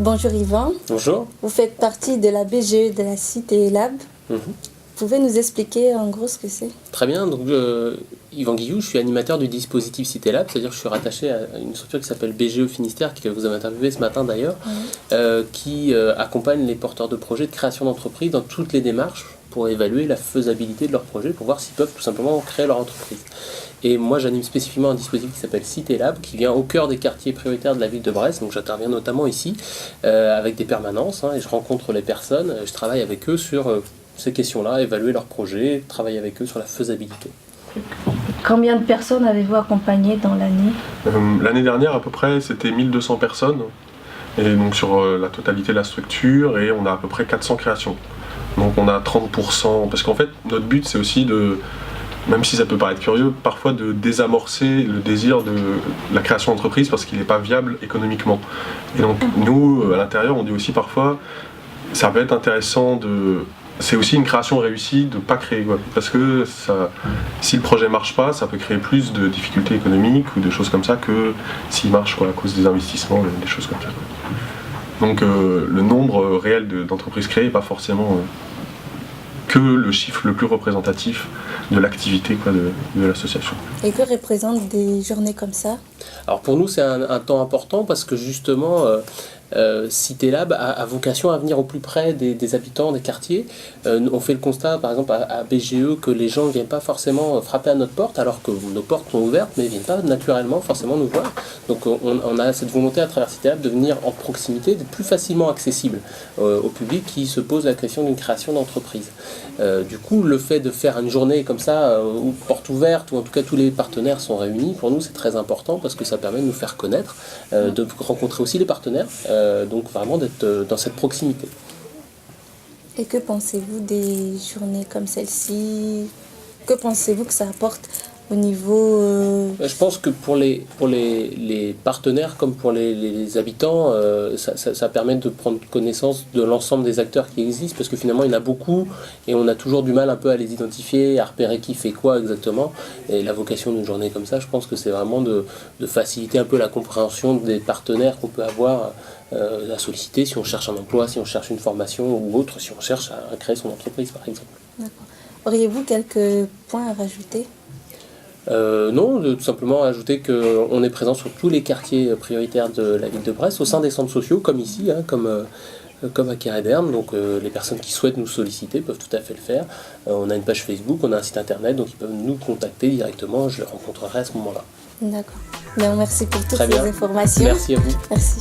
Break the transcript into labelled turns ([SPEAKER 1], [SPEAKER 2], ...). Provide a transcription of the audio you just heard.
[SPEAKER 1] Bonjour Yvan.
[SPEAKER 2] Bonjour.
[SPEAKER 1] Vous faites partie de la BGE de la Cité Lab. Vous pouvez nous expliquer en gros ce que c'est?
[SPEAKER 2] Très bien. Donc, Yvan Guillou, je suis animateur du dispositif Cité Lab, c'est-à-dire que je suis rattaché à une structure qui s'appelle BGE Finistère, que vous avez interviewé ce matin d'ailleurs, qui accompagne les porteurs de projets de création d'entreprise dans toutes les démarches pour évaluer la faisabilité de leur projet, pour voir s'ils peuvent tout simplement créer leur entreprise. Et moi, j'anime spécifiquement un dispositif qui s'appelle Cité Lab, qui vient au cœur des quartiers prioritaires de la ville de Brest. Donc j'interviens notamment ici, avec des permanences, et je rencontre les personnes, je travaille avec eux sur ces questions-là, évaluer leurs projets, travailler avec eux sur la faisabilité.
[SPEAKER 1] Combien de personnes avez-vous accompagné dans l'année?
[SPEAKER 3] L'année dernière, à peu près, c'était 1200 personnes, et donc sur la totalité de la structure, et on a à peu près 400 créations. Donc on a 30%, parce qu'en fait, notre but, c'est aussi de, même si ça peut paraître curieux, parfois de désamorcer le désir de la création d'entreprise parce qu'il n'est pas viable économiquement. Et donc nous, à l'intérieur, on dit aussi parfois, ça peut être intéressant de... C'est aussi une création réussie de ne pas créer, quoi. Parce que ça, si le projet ne marche pas, ça peut créer plus de difficultés économiques ou de choses comme ça que s'il marche, quoi, à cause des investissements, des choses comme ça, quoi. Donc le nombre réel d'entreprises créées n'est pas forcément que le chiffre le plus représentatif de l'activité, quoi, de l'association.
[SPEAKER 1] Et que représentent des journées comme ça?
[SPEAKER 2] Alors pour nous, c'est un temps important parce que justement, Cité Lab a vocation à venir au plus près des habitants des quartiers. On fait le constat, par exemple, à BGE, que les gens ne viennent pas forcément frapper à notre porte, alors que nos portes sont ouvertes, mais ils ne viennent pas naturellement forcément nous voir. Donc on a cette volonté à travers Cité Lab de venir en proximité, d'être plus facilement accessible au public qui se pose la question d'une création d'entreprise. Du coup, le fait de faire une journée comme ça, ou porte ouverte, ou en tout cas tous les partenaires sont réunis, pour nous c'est très important parce que ça permet de nous faire connaître, de rencontrer aussi les partenaires, donc vraiment d'être dans cette proximité.
[SPEAKER 1] Et que pensez-vous des journées comme celle-ci? Que pensez-vous que ça apporte au niveau...
[SPEAKER 2] Je pense que pour les partenaires comme pour les habitants, ça permet de prendre connaissance de l'ensemble des acteurs qui existent, parce que finalement il y en a beaucoup et on a toujours du mal un peu à les identifier, à repérer qui fait quoi exactement. Et la vocation d'une journée comme ça, je pense que c'est vraiment de faciliter un peu la compréhension des partenaires qu'on peut avoir à solliciter si on cherche un emploi, si on cherche une formation ou autre, si on cherche à créer son entreprise par exemple.
[SPEAKER 1] D'accord. Auriez-vous quelques points à rajouter?
[SPEAKER 2] Non, tout simplement ajouter qu'on est présent sur tous les quartiers prioritaires de la ville de Brest, au sein des centres sociaux, comme ici, comme à Kéréderne. Donc les personnes qui souhaitent nous solliciter peuvent tout à fait le faire. On a une page Facebook, on a un site internet, donc ils peuvent nous contacter directement, je les rencontrerai à ce moment-là.
[SPEAKER 1] D'accord. Bien, merci pour toutes
[SPEAKER 2] Très bien.
[SPEAKER 1] ces informations.
[SPEAKER 2] Merci à vous.
[SPEAKER 1] Merci.